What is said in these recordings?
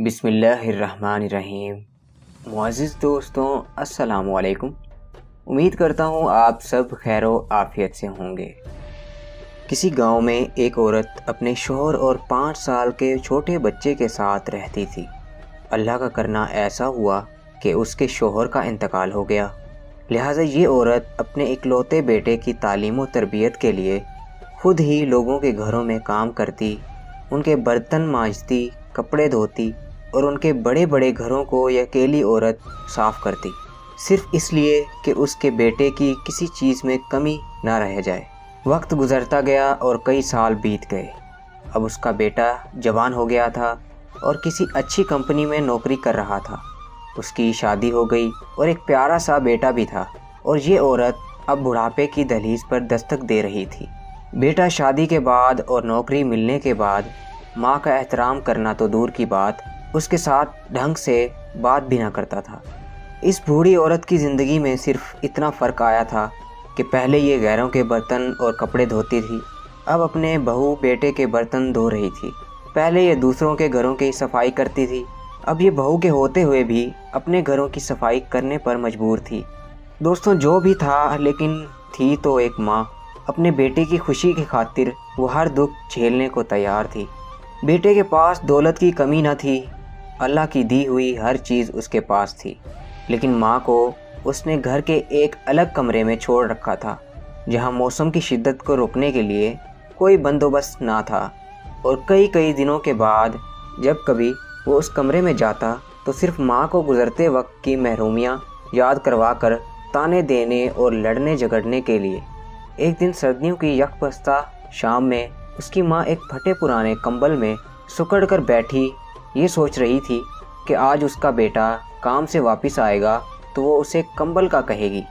بسم اللہ الرحمن الرحیم۔ معزز دوستوں، السلام علیکم۔ امید کرتا ہوں آپ سب خیر و عافیت سے ہوں گے۔ کسی گاؤں میں ایک عورت اپنے شوہر اور 5 سال کے چھوٹے بچے کے ساتھ رہتی تھی۔ اللہ کا کرنا ایسا ہوا کہ اس کے شوہر کا انتقال ہو گیا، لہٰذا یہ عورت اپنے اکلوتے بیٹے کی تعلیم و تربیت کے لیے خود ہی لوگوں کے گھروں میں کام کرتی، ان کے برتن مانجتی، کپڑے دھوتی اور ان کے بڑے بڑے گھروں کو یہ اکیلی عورت صاف کرتی، صرف اس لیے کہ اس کے بیٹے کی کسی چیز میں کمی نہ رہ جائے۔ وقت گزرتا گیا اور کئی سال بیت گئے۔ اب اس کا بیٹا جوان ہو گیا تھا اور کسی اچھی کمپنی میں نوکری کر رہا تھا۔ اس کی شادی ہو گئی اور ایک پیارا سا بیٹا بھی تھا، اور یہ عورت اب بڑھاپے کی دہلیز پر دستک دے رہی تھی۔ بیٹا شادی کے بعد اور نوکری ملنے کے بعد ماں کا احترام کرنا تو دور کی بات، اس کے ساتھ ڈھنگ سے بات بھی نہ کرتا تھا۔ اس بوڑھی عورت کی زندگی میں صرف اتنا فرق آیا تھا کہ پہلے یہ غیروں کے برتن اور کپڑے دھوتی تھی، اب اپنے بہو بیٹے کے برتن دھو رہی تھی۔ پہلے یہ دوسروں کے گھروں کی صفائی کرتی تھی، اب یہ بہو کے ہوتے ہوئے بھی اپنے گھروں کی صفائی کرنے پر مجبور تھی۔ دوستوں، جو بھی تھا، لیکن تھی تو ایک ماں۔ اپنے بیٹے کی خوشی کی خاطر وہ ہر دکھ جھیلنے کو تیار تھی۔ بیٹے کے پاس دولت کی کمی نہ تھی، اللہ کی دی ہوئی ہر چیز اس کے پاس تھی، لیکن ماں کو اس نے گھر کے ایک الگ کمرے میں چھوڑ رکھا تھا، جہاں موسم کی شدت کو روکنے کے لیے کوئی بندوبست نہ تھا، اور کئی دنوں کے بعد جب کبھی وہ اس کمرے میں جاتا تو صرف ماں کو گزرتے وقت کی محرومیاں یاد کروا کر تانے دینے اور لڑنے جھگڑنے کے لیے۔ ایک دن سردیوں کی یکپستہ شام میں اس کی ماں ایک پھٹے پرانے کمبل میں سکڑ کر بیٹھی یہ سوچ رہی تھی کہ آج اس کا بیٹا کام سے واپس آئے گا تو وہ اسے کمبل کا کہے گی،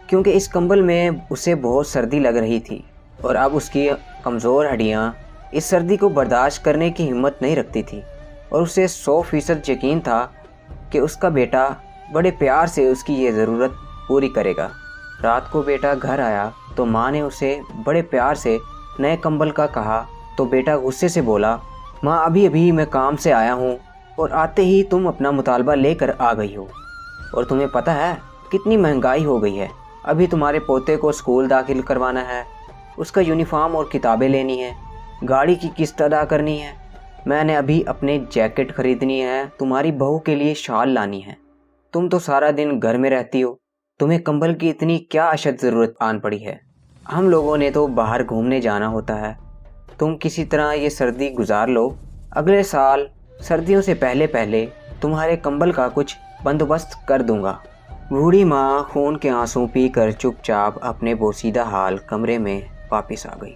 کیونکہ اس کمبل میں اسے بہت سردی لگ رہی تھی، اور اب اس کی کمزور ہڈیاں اس سردی کو برداشت کرنے کی ہمت نہیں رکھتی تھی، اور اسے 100% یقین تھا کہ اس کا بیٹا بڑے پیار سے اس کی یہ ضرورت پوری کرے گا۔ رات کو بیٹا گھر آیا تو ماں نے اسے بڑے پیار سے نئے کمبل کا کہا تو بیٹا غصے سے بولا، ماں ابھی میں کام سے آیا ہوں اور آتے ہی تم اپنا مطالبہ لے کر آ گئی ہو، اور تمہیں پتہ ہے کتنی مہنگائی ہو گئی ہے، ابھی تمہارے پوتے کو اسکول داخل کروانا ہے، اس کا یونیفارم اور کتابیں لینی ہے، گاڑی کی قسط ادا کرنی ہے، میں نے ابھی اپنے جیکٹ خریدنی ہے، تمہاری بہو کے لیے شال لانی ہے، تم تو سارا دن گھر میں رہتی ہو، تمہیں کمبل کی اتنی کیا اشد ضرورت آن پڑی ہے، ہم لوگوں نے تو باہر گھومنے جانا ہوتا ہے، تم کسی طرح یہ سردی گزار لو، اگلے سال سردیوں سے پہلے تمہارے کمبل کا کچھ بندوبست کر دوں گا۔ بوڑھی ماں خون کے آنسو پی کر چپ چاپ اپنے بوسیدہ حال کمرے میں واپس آ گئی،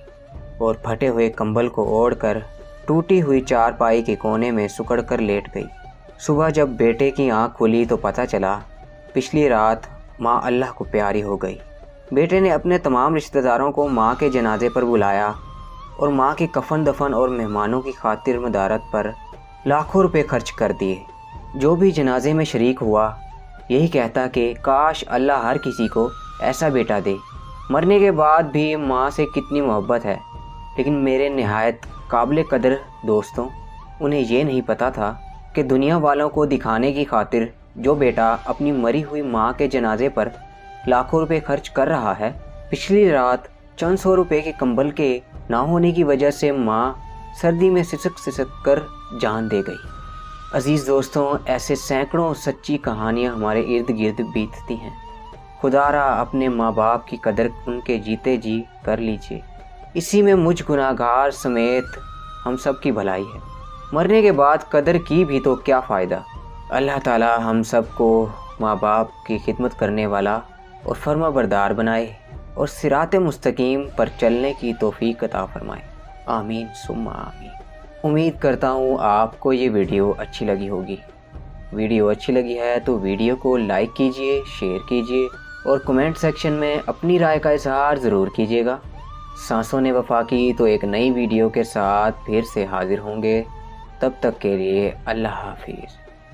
اور پھٹے ہوئے کمبل کو اوڑھ کر ٹوٹی ہوئی چارپائی کے کونے میں سکڑ کر لیٹ گئی۔ صبح جب بیٹے کی آنکھ کھلی تو پتہ چلا پچھلی رات ماں اللہ کو پیاری ہو گئی۔ بیٹے نے اپنے تمام رشتہ داروں کو ماں کے جنازے پر بلایا، اور ماں کے کفن دفن اور مہمانوں کی خاطر مدارت پر لاکھوں روپے خرچ کر دیے۔ جو بھی جنازے میں شریک ہوا یہی کہتا کہ کاش اللہ ہر کسی کو ایسا بیٹا دے۔ مرنے کے بعد بھی ماں سے کتنی محبت ہے، لیکن میرے نہایت قابل قدر دوستوں، انہیں یہ نہیں پتہ تھا کہ دنیا والوں کو دکھانے کی خاطر جو بیٹا اپنی مری ہوئی ماں کے جنازے پر لاکھوں روپے خرچ کر رہا ہے، پچھلی رات چند سو روپے کے کمبل کے نہ ہونے کی وجہ سے ماں سردی میں سسک کر جان دے گئی۔ عزیز دوستوں، ایسے سینکڑوں سچی کہانیاں ہمارے ارد گرد بیتتی ہیں۔ خدا را اپنے ماں باپ کی قدر ان کے جیتے جی کر لیجئے، اسی میں مجھ گناہگار سمیت ہم سب کی بھلائی ہے، مرنے کے بعد قدر کی بھی تو کیا فائدہ۔ اللہ تعالی ہم سب کو ماں باپ کی خدمت کرنے والا اور فرما بردار بنائے، اور صراط مستقیم پر چلنے کی توفیق عطا فرمائے، آمین ثم آمین۔ امید کرتا ہوں آپ کو یہ ویڈیو اچھی لگی ہوگی۔ ویڈیو اچھی لگی ہے تو ویڈیو کو لائک کیجئے، شیئر کیجئے، اور کمنٹ سیکشن میں اپنی رائے کا اظہار ضرور کیجئے گا۔ سانسوں نے وفا کی تو ایک نئی ویڈیو کے ساتھ پھر سے حاضر ہوں گے، تب تک کے لیے اللہ حافظ۔